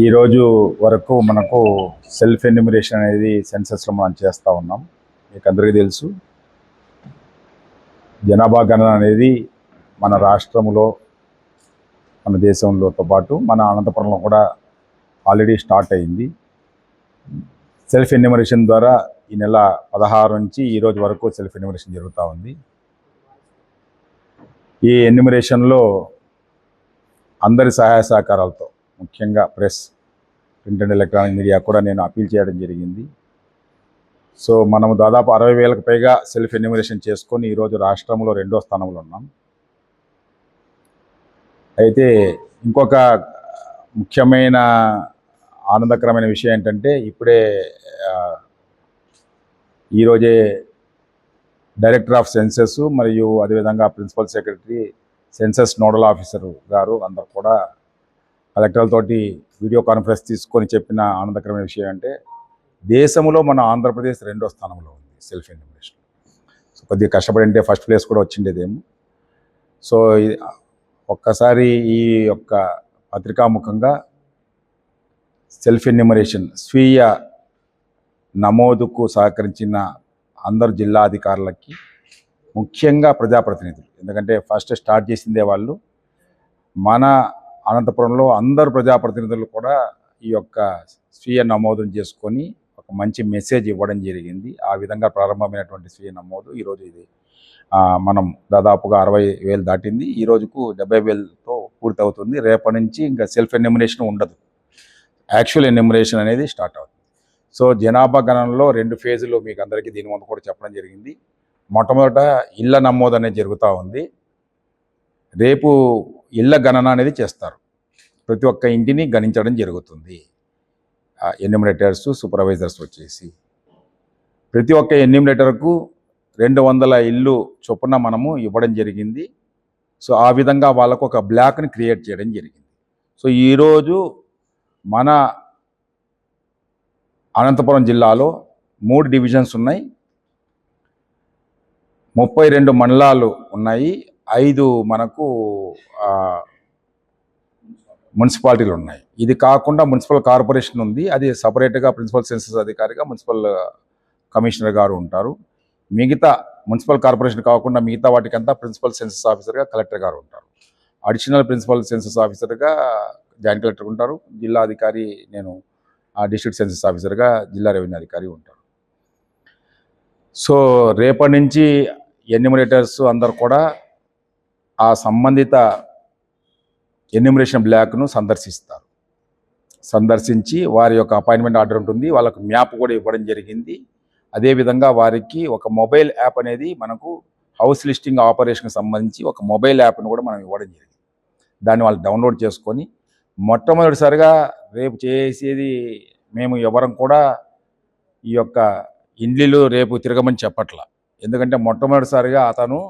ఈరోజు వరకు మనకు సెల్ఫ్ ఎన్యూమరేషన్ అనేది సెన్సస్లో మనం చేస్తూ ఉన్నాం. మీకు అందరికీ తెలుసు, జనాభా గణన అనేది మన రాష్ట్రంలో, మన దేశంలోతో పాటు మన అనంతపురంలో కూడా ఆల్రెడీ స్టార్ట్ అయింది. సెల్ఫ్ ఎన్యూమరేషన్ ద్వారా ఈ నెల 16 నుంచి ఈరోజు వరకు సెల్ఫ్ ఎన్యూమరేషన్ జరుగుతూ ఉంది. ఈ ఎన్యూమరేషన్లో అందరి సహాయ సహకారాలతో, ముఖ్యంగా press, print and electronic media కూడా నేను అపీల్ చేయడం జరిగింది. సో మనము దాదాపు 60,000కు పైగా సెల్ఫ్ ఎన్యూమరేషన్ చేసుకొని ఈరోజు రాష్ట్రంలో 2వ స్థానంలో ఉన్నాం. అయితే ఇంకొక ముఖ్యమైన ఆనందకరమైన విషయం ఏంటంటే, ఇప్పుడే ఈరోజే డైరెక్టర్ ఆఫ్ సెన్సస్ మరియు అదేవిధంగా principal secretary, census nodal officer గారు అందరు కూడా కలెక్టర్లతోటి వీడియో కాన్ఫరెన్స్ తీసుకొని చెప్పిన ఆనందకరమైన విషయం అంటే, దేశంలో మన ఆంధ్రప్రదేశ్ 2వ స్థానంలో ఉంది సెల్ఫ్ ఎన్యూమరేషన్. సో కొద్దిగా కష్టపడి అంటే ఫస్ట్ ప్లేస్ కూడా వచ్చిండేదేమో. సో ఒక్కసారి ఈ యొక్క పత్రికాముఖంగా సెల్ఫ్ ఎన్యూమరేషన్ స్వీయ నమోదుకు సహకరించిన అందరు జిల్లా అధికారులకి, ముఖ్యంగా ప్రజాప్రతినిధులు, ఎందుకంటే ఫస్ట్ స్టార్ట్ చేసిందే వాళ్ళు, మన అనంతపురంలో అందరు ప్రజాప్రతినిధులు కూడా ఈ యొక్క స్వీయ నమోదును చేసుకొని ఒక మంచి మెసేజ్ ఇవ్వడం జరిగింది. ఆ విధంగా ప్రారంభమైనటువంటి స్వీయ నమోదు ఈరోజు ఇది మనం దాదాపుగా 60,000 దాటింది. ఈ రోజుకు 70,000తో పూర్తి అవుతుంది. రేపటి నుంచి ఇంకా సెల్ఫ్ ఎన్యూమరేషన్ ఉండదు, యాక్చువల్ ఎన్యూమరేషన్ అనేది స్టార్ట్ అవుతుంది. సో జనాభా గణనలో 2 ఫేజులు మీకు అందరికీ దీని ముందు కూడా చెప్పడం జరిగింది. మొట్టమొదట ఇళ్ల నమోదు అనేది జరుగుతూ ఉంది. రేపు ఇళ్ల గణన అనేది చేస్తారు. ప్రతి ఒక్క ఇంటిని గణించడం జరుగుతుంది. ఎన్యూమరేటర్స్, సూపర్వైజర్స్ వచ్చేసి ప్రతి ఒక్క ఎన్యూమరేటర్కు 200 ఇల్లు చొప్పున మనము ఇవ్వడం జరిగింది. సో ఆ విధంగా వాళ్ళకు ఒక బ్లాక్ని క్రియేట్ చేయడం జరిగింది. సో ఈరోజు మన అనంతపురం జిల్లాలో 3 డివిజన్స్ ఉన్నాయి, 32 మండలాలు ఉన్నాయి, 5 మనకు మున్సిపాలిటీలు ఉన్నాయి. ఇది కాకుండా మున్సిపల్ కార్పొరేషన్ ఉంది, అది సపరేట్గా ప్రిన్సిపల్ సెన్సస్ అధికారిగా మున్సిపల్ కమిషనర్ గారు ఉంటారు. మిగతా మున్సిపల్ కార్పొరేషన్ కాకుండా మిగతా వాటికంతా ప్రిన్సిపల్ సెన్సస్ ఆఫీసర్గా కలెక్టర్ గారు ఉంటారు. అడిషనల్ ప్రిన్సిపల్ సెన్సస్ ఆఫీసర్గా జాయింట్ కలెక్టర్ ఉంటారు. జిల్లా అధికారి నేను డిస్ట్రిక్ట్ సెన్సస్ ఆఫీసర్గా జిల్లా రెవెన్యూ అధికారి ఉంటారు. సో రేపటి నుంచి ఎన్యూమరేటర్స్ అందరు కూడా ఆ సంబంధిత ఎన్యూమరేషన్ బ్లాక్ను సందర్శించి వారి యొక్క అపాయింట్మెంట్ ఆర్డర్ ఉంటుంది, వాళ్ళకు మ్యాప్ కూడా ఇవ్వడం జరిగింది. అదేవిధంగా వారికి ఒక మొబైల్ యాప్ అనేది మనకు హౌస్ లిస్టింగ్ ఆపరేషన్కి సంబంధించి ఒక మొబైల్ యాప్ను కూడా మనం ఇవ్వడం జరిగింది. దాన్ని వాళ్ళు డౌన్లోడ్ చేసుకొని మొట్టమొదటిసారిగా రేపు చేసేది, మేము ఎవరం కూడా ఈ యొక్క ఇండ్లు రేపు తిరగమని చెప్పట్లా. ఎందుకంటే మొట్టమొదటిసారిగా అతను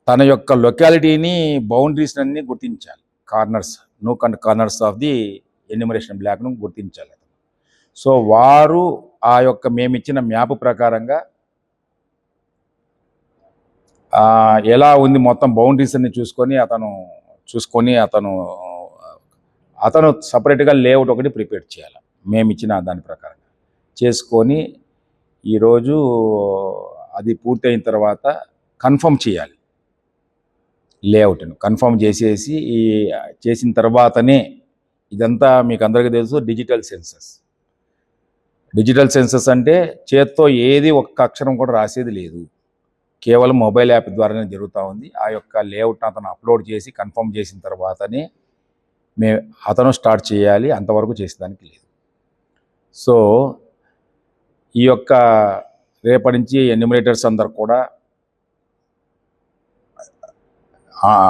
తన యొక్క లొకాలిటీని, బౌండరీస్ అన్ని గుర్తించాలి. Nook and corners of the enumeration బ్లాక్ను గుర్తించాలి. సో వారు ఆ యొక్క మేమిచ్చిన మ్యాప్ ప్రకారంగా ఎలా ఉంది మొత్తం బౌండరీస్ అన్ని చూసుకొని అతను సపరేట్గా లేఅవుట్ ఒకటి ప్రిపేర్ చేయాలి. మేమిచ్చిన దాని ప్రకారంగా చేసుకొని ఈరోజు అది పూర్తయిన తర్వాత కన్ఫర్మ్ చేయాలి. లేఅవుట్ను కన్ఫర్మ్ చేసిన తర్వాతనే, ఇదంతా మీకు అందరికీ తెలుసు, డిజిటల్ సెన్సస్ అంటే చేత్తో ఏది ఒక్క అక్షరం కూడా రాసేది లేదు, కేవలం మొబైల్ యాప్ ద్వారానే జరుగుతూ ఉంది. ఆ యొక్క లేఅవుట్ను అతను అప్లోడ్ చేసి కన్ఫర్మ్ చేసిన తర్వాతనే అతను స్టార్ట్ చేయాలి, అంతవరకు చేసేదానికి లేదు. సో ఈ యొక్క రేపటి నుంచి ఎన్యూమరేటర్స్ అందరు కూడా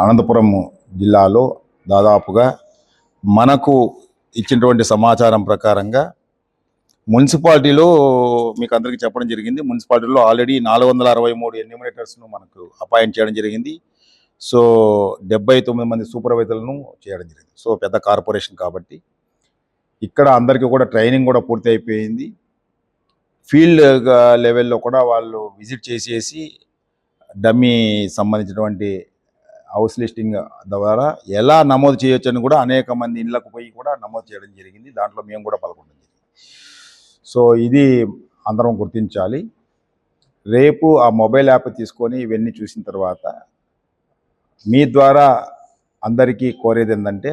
అనంతపురం జిల్లాలో దాదాపుగా మనకు ఇచ్చినటువంటి సమాచారం ప్రకారంగా మున్సిపాలిటీలో మీకు అందరికీ చెప్పడం జరిగింది. మున్సిపాలిటీలో ఆల్రెడీ 463 ఎన్యూమరేటర్స్ను మనకు అపాయింట్ చేయడం జరిగింది. సో 79 మంది సూపర్వైజర్లను చేయడం జరిగింది. సో పెద్ద కార్పొరేషన్ కాబట్టి ఇక్కడ అందరికీ కూడా ట్రైనింగ్ కూడా పూర్తి అయిపోయింది. ఫీల్డ్ లెవెల్లో కూడా వాళ్ళు విజిట్ చేసేసి డమ్మీ సంబంధించినటువంటి హౌస్ లిస్టింగ్ ద్వారా ఎలా నమోదు చేయొచ్చని కూడా అనేక మంది ఇళ్ళకు పోయి కూడా నమోదు చేయడం జరిగింది. దాంట్లో మేము కూడా పాల్గొనడం జరిగింది. సో ఇది అందరం గుర్తించాలి. రేపు ఆ మొబైల్ యాప్ తీసుకొని ఇవన్నీ చూసిన తర్వాత మీ ద్వారా అందరికీ కోరేది ఏంటంటే,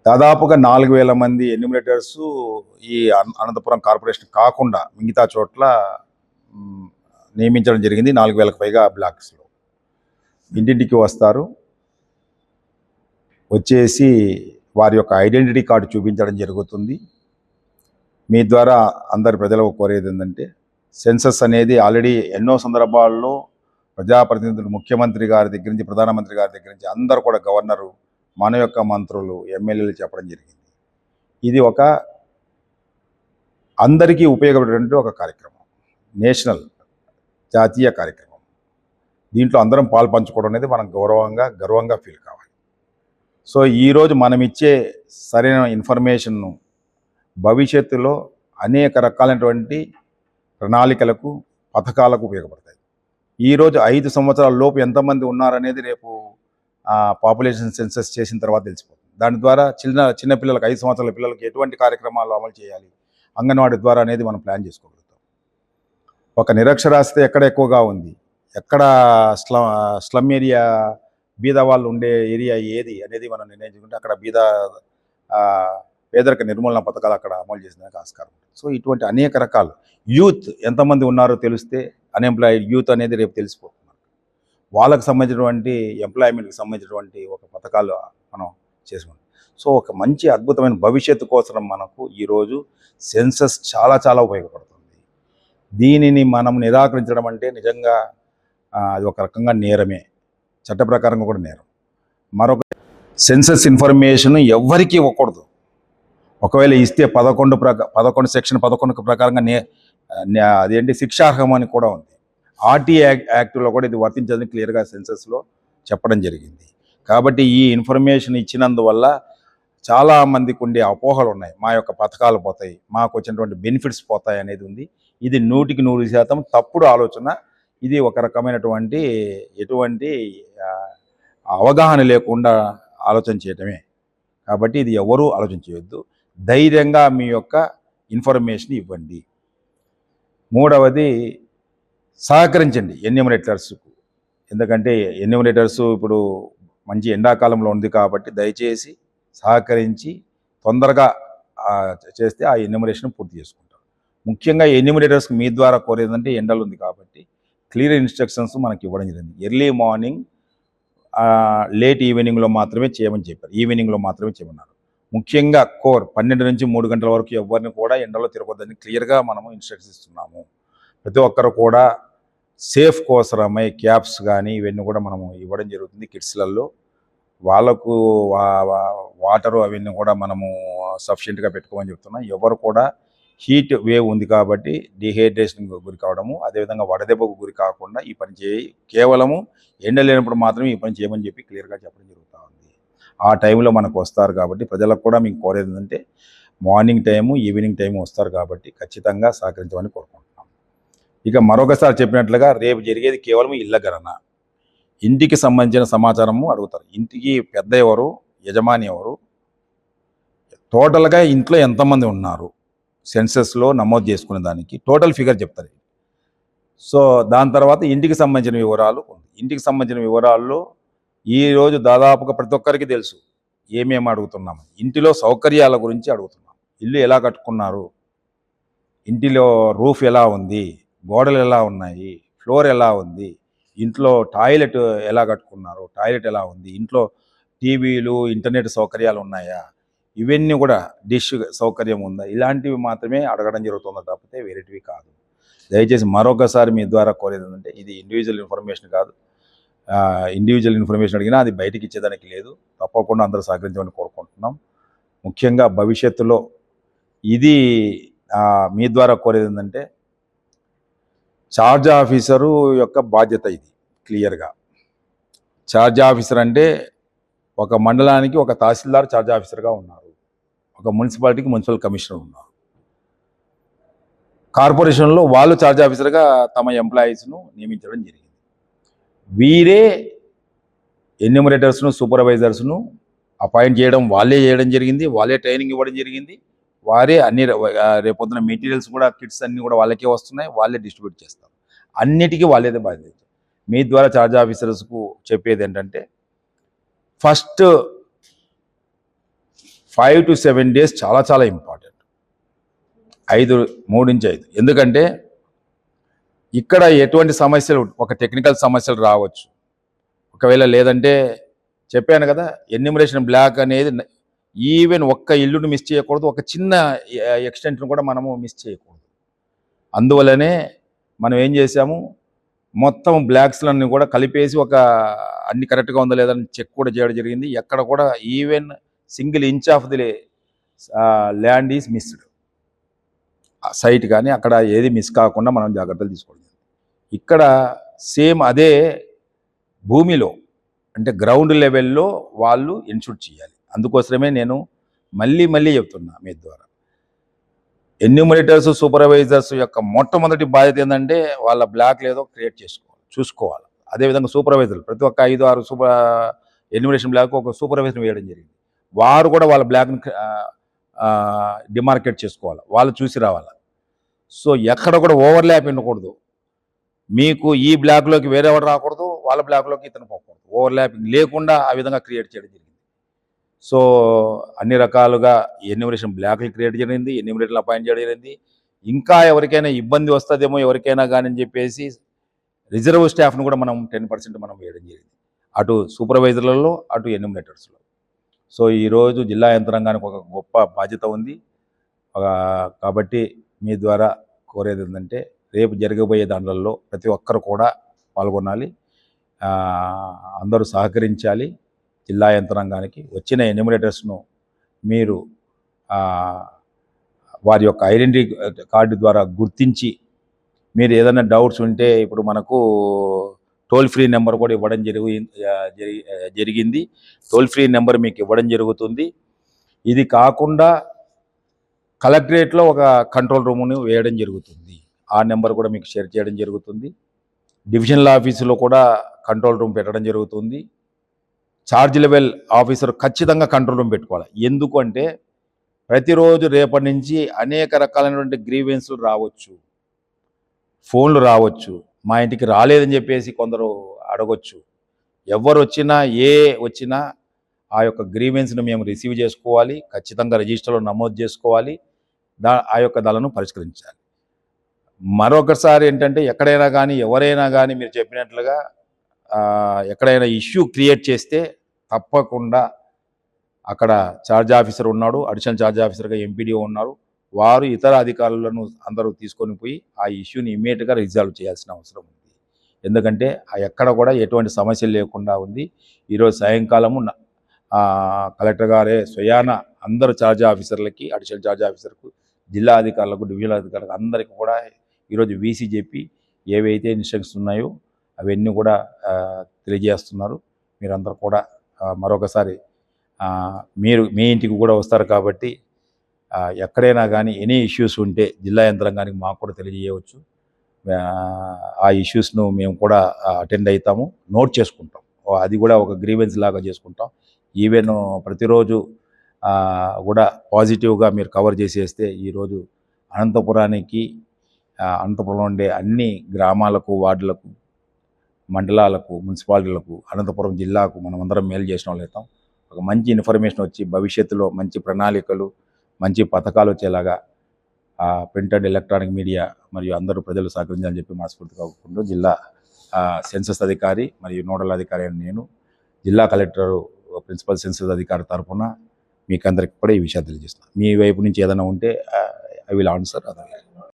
దాదాపుగా 4,000 మంది ఎన్యూమరేటర్స్ ఈ అనంతపురం కార్పొరేషన్ కాకుండా మిగతా చోట్ల నియమించడం జరిగింది. 4,000కు పైగా బ్లాక్స్లో ఇంటింటికి వస్తారు. వచ్చేసి వారి యొక్క ఐడెంటిటీ కార్డు చూపించడం జరుగుతుంది. మీ ద్వారా అందరి ప్రజలకు కోరేది ఏంటంటే, సెన్సస్ అనేది ఆల్రెడీ ఎన్నో సందర్భాల్లో ప్రజాప్రతినిధులు, ముఖ్యమంత్రి గారి దగ్గర నుంచి, ప్రధానమంత్రి గారి దగ్గర నుంచి అందరూ కూడా, గవర్నరు, మన యొక్క మంత్రులు, ఎమ్మెల్యేలు చెప్పడం జరిగింది. ఇది ఒక అందరికీ ఉపయోగపడేటువంటి ఒక కార్యక్రమం, నేషనల్, జాతీయ కార్యక్రమం. దీంట్లో అందరం పాలు పంచుకోవడం అనేది మనం గర్వంగా ఫీల్ కావాలి. సో ఈరోజు మనం ఇచ్చే సరైన ఇన్ఫర్మేషన్ను భవిష్యత్తులో అనేక రకాలైనటువంటి ప్రణాళికలకు, పథకాలకు ఉపయోగపడతాయి. ఈరోజు 5 సంవత్సరాల లోపు ఎంతమంది ఉన్నారనేది రేపు పాపులేషన్ సెన్సస్ చేసిన తర్వాత తెలిసిపోతుంది. దాని ద్వారా చిన్నపిల్లలకు, 5 సంవత్సరాల పిల్లలకు ఎటువంటి కార్యక్రమాలు అమలు చేయాలి అంగన్వాడీ ద్వారా అనేది మనం ప్లాన్ చేసుకోగలుగుతాం. ఒక నిరక్షరాస్యత ఎక్కడ ఎక్కువగా ఉంది, ఎక్కడ స్లమ్ ఏరియా, బీద వాళ్ళు ఉండే ఏరియా ఏది అనేది మనం నిర్ణయించుకుంటే అక్కడ పేదరిక నిర్మూలన పథకాలు అక్కడ అమలు చేసేందుకు ఆస్కారం. సో ఇటువంటి అనేక రకాలు, యూత్ ఎంతమంది ఉన్నారో తెలిస్తే, అన్ఎంప్లాయిడ్ యూత్ అనేది రేపు తెలిసిపోతుంది. వాళ్ళకు సంబంధించినటువంటి ఎంప్లాయ్మెంట్కి సంబంధించినటువంటి ఒక పథకాలు మనం చేసుకుంటాం. సో ఒక మంచి అద్భుతమైన భవిష్యత్తు కోసం మనకు ఈరోజు సెన్సస్ చాలా ఉపయోగపడుతుంది. దీనిని మనం నిరాకరించడం అంటే నిజంగా అది ఒక రకంగా నేరమే, చట్ట ప్రకారంగా కూడా నేరం. మరొక, సెన్సస్ ఇన్ఫర్మేషన్ ఎవరికి ఇవ్వకూడదు. ఒకవేళ ఇస్తే 11 సెక్షన్ 11 ప్రకారంగా అదేంటి శిక్షార్హం అని కూడా ఉంది. ఆర్టీ యాక్ట్లో కూడా ఇది వర్తించదని క్లియర్గా సెన్సస్లో చెప్పడం జరిగింది. కాబట్టి ఈ ఇన్ఫర్మేషన్ ఇచ్చినందువల్ల చాలామందికి ఉండే అపోహలు ఉన్నాయి. మా యొక్క పథకాలు పోతాయి, మాకు వచ్చినటువంటి బెనిఫిట్స్ పోతాయి అనేది ఉంది. ఇది 100కి 100% తప్పుడు ఆలోచన. ఇది ఒక రకమైనటువంటి ఎటువంటి అవగాహన లేకుండా ఆలోచన చేయటమే. కాబట్టి ఇది ఎవరూ ఆలోచన చేయొద్దు. ధైర్యంగా మీ యొక్క ఇన్ఫర్మేషన్ ఇవ్వండి. మూడవది, సహకరించండి ఎన్యూమరేటర్స్కు. ఎందుకంటే ఎన్యూమరేటర్స్ ఇప్పుడు మంచి ఎండాకాలంలో ఉంది కాబట్టి దయచేసి సహకరించి తొందరగా చేస్తే ఆ ఎన్యూమరేషన్ పూర్తి చేసుకుంటారు. ముఖ్యంగా ఎన్యూమరేటర్స్కి మీ ద్వారా కోరేదంటే, ఎండలు ఉంది కాబట్టి క్లియర్ ఇన్స్ట్రక్షన్స్ మనకి ఇవ్వడం జరిగింది. ఎర్లీ మార్నింగ్, లేట్ ఈవినింగ్లో మాత్రమే చేయమని చెప్పారు. ఈవినింగ్లో మాత్రమే చేయమన్నారు. ముఖ్యంగా కోర్ 12 నుంచి 3 గంటల వరకు ఎవరిని కూడా ఎండలో తిరగొద్దని క్లియర్గా మనము ఇన్స్ట్రక్షన్స్ ఇస్తున్నాము. ప్రతి ఒక్కరు కూడా సేఫ్ కోసరమై క్యాప్స్ కానీ ఇవన్నీ కూడా మనము ఇవ్వడం జరుగుతుంది. కిడ్స్లలో వాళ్ళకు వాటరు అవన్నీ కూడా మనము సఫిషియెంట్గా పెట్టుకోమని చెప్తున్నాం. ఎవరు కూడా హీట్ వేవ్ ఉంది కాబట్టి డిహైడ్రేషన్ గురి కావడము, అదేవిధంగా వడదెబ్బకు గురి కాకుండా ఈ పని కేవలము ఎండ లేనప్పుడు మాత్రమే ఈ పని చేయమని చెప్పి క్లియర్గా చెప్పడం జరుగుతూ ఉంది. ఆ టైంలో మనకు వస్తారు కాబట్టి ప్రజలకు కూడా మీకు కోరేది ఏంటంటే, మార్నింగ్ టైము, ఈవినింగ్ టైము వస్తారు కాబట్టి ఖచ్చితంగా సహకరించమని కోరుకుంటున్నాం. ఇక మరొకసారి చెప్పినట్లుగా రేపు జరిగేది కేవలం ఇళ్ళ గణన. ఇంటికి సంబంధించిన సమాచారము అడుగుతారు. ఇంటికి పెద్ద ఎవరు, యజమాని ఎవరు, టోటల్గా ఇంట్లో ఎంతమంది ఉన్నారు, సెన్సస్లో నమోదు చేసుకునే దానికి టోటల్ ఫిగర్ చెప్తారు. సో దాని తర్వాత ఇంటికి సంబంధించిన వివరాలు. ఇంటికి సంబంధించిన వివరాల్లో ఈరోజు దాదాపుగా ప్రతి ఒక్కరికి తెలుసు ఏమేమి అడుగుతున్నాం. ఇంటిలో సౌకర్యాల గురించి అడుగుతున్నాం. ఇల్లు ఎలా కట్టుకున్నారు, ఇంటిలో రూఫ్ ఎలా ఉంది, గోడలు ఎలా ఉన్నాయి, ఫ్లోర్ ఎలా ఉంది, ఇంట్లో టాయిలెట్ ఎలా కట్టుకున్నారు, టాయిలెట్ ఎలా ఉంది, ఇంట్లో టీవీలు, ఇంటర్నెట్ సౌకర్యాలు ఉన్నాయా, ఇవన్నీ కూడా డిష్ సౌకర్యం ఉందా, ఇలాంటివి మాత్రమే అడగడం జరుగుతుందో తప్పితే వేరేటివి కాదు. దయచేసి మరొకసారి మీ ద్వారా కోరేది ఏంటంటే, ఇది ఇండివిజువల్ ఇన్ఫర్మేషన్ కాదు. ఇండివిజువల్ ఇన్ఫర్మేషన్ అడిగినా అది బయటికి ఇచ్చేదానికి లేదు. తప్పకుండా అందరూ సహకరించమని కోరుకుంటున్నాం. ముఖ్యంగా భవిష్యత్తులో ఇది మీ ద్వారా కోరేది ఏంటంటే, ఛార్జ్ ఆఫీసరు యొక్క బాధ్యత ఇది క్లియర్గా. ఛార్జ్ ఆఫీసర్ అంటే ఒక మండలానికి ఒక తహసీల్దార్ ఛార్జ్ ఆఫీసర్గా ఉన్నారు, ఒక మున్సిపాలిటీకి మున్సిపల్ కమిషనర్ ఉన్నారు. కార్పొరేషన్లో వాళ్ళు ఛార్జ్ ఆఫీసర్గా తమ ఎంప్లాయీస్ను నియమించడం జరిగింది. వీరే ఎన్యూమరేటర్స్ను సూపర్వైజర్స్ను అపాయింట్ చేయడం వాళ్ళే చేయడం జరిగింది, వాళ్ళే ట్రైనింగ్ ఇవ్వడం జరిగింది, వారే అన్ని రేపొద్దున మెటీరియల్స్ కూడా కిట్స్ అన్నీ కూడా వాళ్ళకే వస్తున్నాయి, వాళ్ళే డిస్ట్రిబ్యూట్ చేస్తారు. అన్నిటికీ వాళ్ళేదే బాధ్యత. మీ ద్వారా చార్జ్ ఆఫీసర్స్కు చెప్పేది ఏంటంటే ఫస్ట్ 5 to 7 days చాలా చాలా ఇంపార్టెంట్. 3 నుంచి 5. ఎందుకంటే ఇక్కడ ఎటువంటి సమస్యలు, ఒక టెక్నికల్ సమస్యలు రావచ్చు. ఒకవేళ లేదంటే చెప్పాను కదా, ఎన్యూమరేషన్ బ్లాక్ అనేది ఈవెన్ ఒక్క ఇల్లును మిస్ చేయకూడదు, ఒక చిన్న ఎక్స్టెంట్ను కూడా మనము మిస్ చేయకూడదు. అందువల్లనే మనం ఏం చేసాము, మొత్తం బ్లాక్స్లన్నీ కూడా కలిపేసి అన్ని కరెక్ట్గా ఉందో లేదని చెక్ కూడా చేయడం జరిగింది. ఎక్కడ కూడా even single inch of the land is missed. Site కానీ అక్కడ ఏది మిస్ కాకుండా మనం జాగ్రత్తలు తీసుకోవడం. ఇక్కడ సేమ్ అదే భూమిలో అంటే గ్రౌండ్ లెవెల్లో వాళ్ళు ఇన్షూర్ చేయాలి. అందుకోసమే నేను మళ్ళీ చెప్తున్నా మీ ద్వారా, ఎన్యూమరేటర్స్ సూపర్వైజర్స్ యొక్క మొట్టమొదటి బాధ్యత ఏంటంటే వాళ్ళ బ్లాక్ లేదో క్రియేట్ చూసుకోవాలి. అదేవిధంగా సూపర్వైజర్లు ప్రతి ఒక్క 5-6 ఎన్యూమరేషన్ బ్లాక్ ఒక సూపర్వైజర్ వేయడం జరిగింది. వారు కూడా వాళ్ళ బ్లాక్ని డిమార్కెట్ చేసుకోవాలి, వాళ్ళు చూసి రావాలి. సో ఎక్కడ కూడా ఓవర్లాప్ ఉండకూడదు. మీకు ఈ బ్లాక్లోకి వేరేవాడు రాకూడదు, వాళ్ళ బ్లాక్లోకి ఇతను పోకూడదు. ఓవర్లాపింగ్ లేకుండా ఆ విధంగా క్రియేట్ చేయడం జరిగింది. సో అన్ని రకాలుగా ఎన్యూమరేషన్ బ్లాక్లు క్రియేట్ జరిగింది, ఎన్యూమరేటర్లు అపాయింట్ చేయడం జరిగింది. ఇంకా ఎవరికైనా ఇబ్బంది వస్తుందేమో ఎవరికైనా కానీ అని చెప్పేసి రిజర్వ్ స్టాఫ్ను కూడా మనం 10% మనం వేయడం జరిగింది, అటు సూపర్వైజర్లలో అటు ఎన్యూమరేటర్స్లో. సో ఈరోజు జిల్లా యంత్రాంగానికి ఒక గొప్ప బాధ్యత ఉంది. కాబట్టి మీ ద్వారా కోరేది ఏంటంటే రేపు జరగబోయే దాంట్లో ప్రతి ఒక్కరు కూడా పాల్గొనాలి, అందరూ సహకరించాలి. జిల్లా యంత్రాంగానికి వచ్చిన ఎన్యూమరేటర్స్ను మీరు వారి యొక్క ఐడెంటిటీ కార్డు ద్వారా గుర్తించి, మీరు ఏదైనా డౌట్స్ ఉంటే ఇప్పుడు మనకు టోల్ ఫ్రీ నెంబర్ కూడా ఇవ్వడం జరిగింది. టోల్ ఫ్రీ నెంబర్ మీకు ఇవ్వడం జరుగుతుంది. ఇది కాకుండా కలెక్టరేట్లో ఒక కంట్రోల్ రూమ్ను వేయడం జరుగుతుంది, ఆ నెంబర్ కూడా మీకు షేర్ చేయడం జరుగుతుంది. డివిజనల్ ఆఫీసులో కూడా కంట్రోల్ రూమ్ పెట్టడం జరుగుతుంది. ఛార్జ్ లెవెల్ ఆఫీసర్ ఖచ్చితంగా కంట్రోల్ రూమ్ పెట్టుకోవాలి. ఎందుకు అంటే ప్రతిరోజు రేపటి నుంచి అనేక రకాలైనటువంటి గ్రీవెన్స్లు రావచ్చు, ఫోన్లు రావచ్చు, మా ఇంటికి రాలేదని చెప్పేసి కొందరు అడగొచ్చు. ఎవరు వచ్చినా వచ్చినా ఆ యొక్క గ్రీవెన్స్ను మేము రిసీవ్ చేసుకోవాలి, ఖచ్చితంగా రిజిస్టర్లో నమోదు చేసుకోవాలి, ఆ యొక్క దాలను పరిష్కరించాలి. మరొకసారి ఏంటంటే ఎక్కడైనా కానీ ఎవరైనా కానీ మీరు చెప్పినట్లుగా ఎక్కడైనా ఇష్యూ క్రియేట్ చేస్తే తప్పకుండా అక్కడ ఛార్జ్ ఆఫీసర్ ఉన్నాడు, అడిషనల్ ఛార్జ్ ఆఫీసర్గా ఎంపీడీఓ ఉన్నారు, వారు ఇతర అధికారులను అందరూ తీసుకొని పోయి ఆ ఇష్యూని ఇమ్మీడియట్గా రిజాల్వ్ చేయాల్సిన అవసరం ఉంది. ఎందుకంటే ఎక్కడ కూడా ఎటువంటి సమస్యలు లేకుండా ఉంది. ఈరోజు సాయంకాలము కలెక్టర్ గారే స్వయాన అందరు ఛార్జ్ ఆఫీసర్లకి, అడిషనల్ ఛార్జ్ ఆఫీసర్కు, జిల్లా అధికారులకు, డివిజనల్ అధికారులకు అందరికీ కూడా ఈరోజు వీసీ చెప్పి ఏవైతే ఇన్స్ట్రక్షన్స్ ఉన్నాయో అవన్నీ కూడా తెలియజేస్తున్నారు. మీరందరూ కూడా మరొకసారి మీ ఇంటికి కూడా వస్తారు కాబట్టి ఎక్కడైనా కానీ ఎనీ ఇష్యూస్ ఉంటే జిల్లా యంత్రాంగానికి మాకు కూడా తెలియజేయవచ్చు. ఆ ఇష్యూస్ను మేము కూడా అటెండ్ అవుతాము, నోట్ చేసుకుంటాం, అది కూడా ఒక గ్రీవెన్స్ లాగా చేసుకుంటాం. ఈవెన్ ప్రతిరోజు కూడా పాజిటివ్గా మీరు కవర్ చేసేస్తే ఈరోజు అనంతపురంలో ఉండే అన్ని గ్రామాలకు, వార్డులకు, మండలాలకు, మున్సిపాలిటీలకు, అనంతపురం జిల్లాకు మనం అందరం మేలు చేసిన వాళ్ళు అవుతాం. ఒక మంచి ఇన్ఫర్మేషన్ వచ్చి భవిష్యత్తులో మంచి ప్రణాళికలు, మంచి పథకాలు వచ్చేలాగా ప్రింట్ అండ్ ఎలక్ట్రానిక్ మీడియా మరియు అందరూ ప్రజలు సహకరించాలని చెప్పి మనస్ఫూర్తిగా కోరుకుంటూ, జిల్లా సెన్సస్ అధికారి మరియు నోడల్ అధికారి అని నేను జిల్లా కలెక్టర్ ప్రిన్సిపల్ సెన్సస్ అధికారి తరఫున మీకు అందరికి కూడా ఈ విషయాలు తెలియజేస్తున్నాను. మీ వైపు నుంచి ఏదైనా ఉంటే ఐ విల్ ఆన్సర్.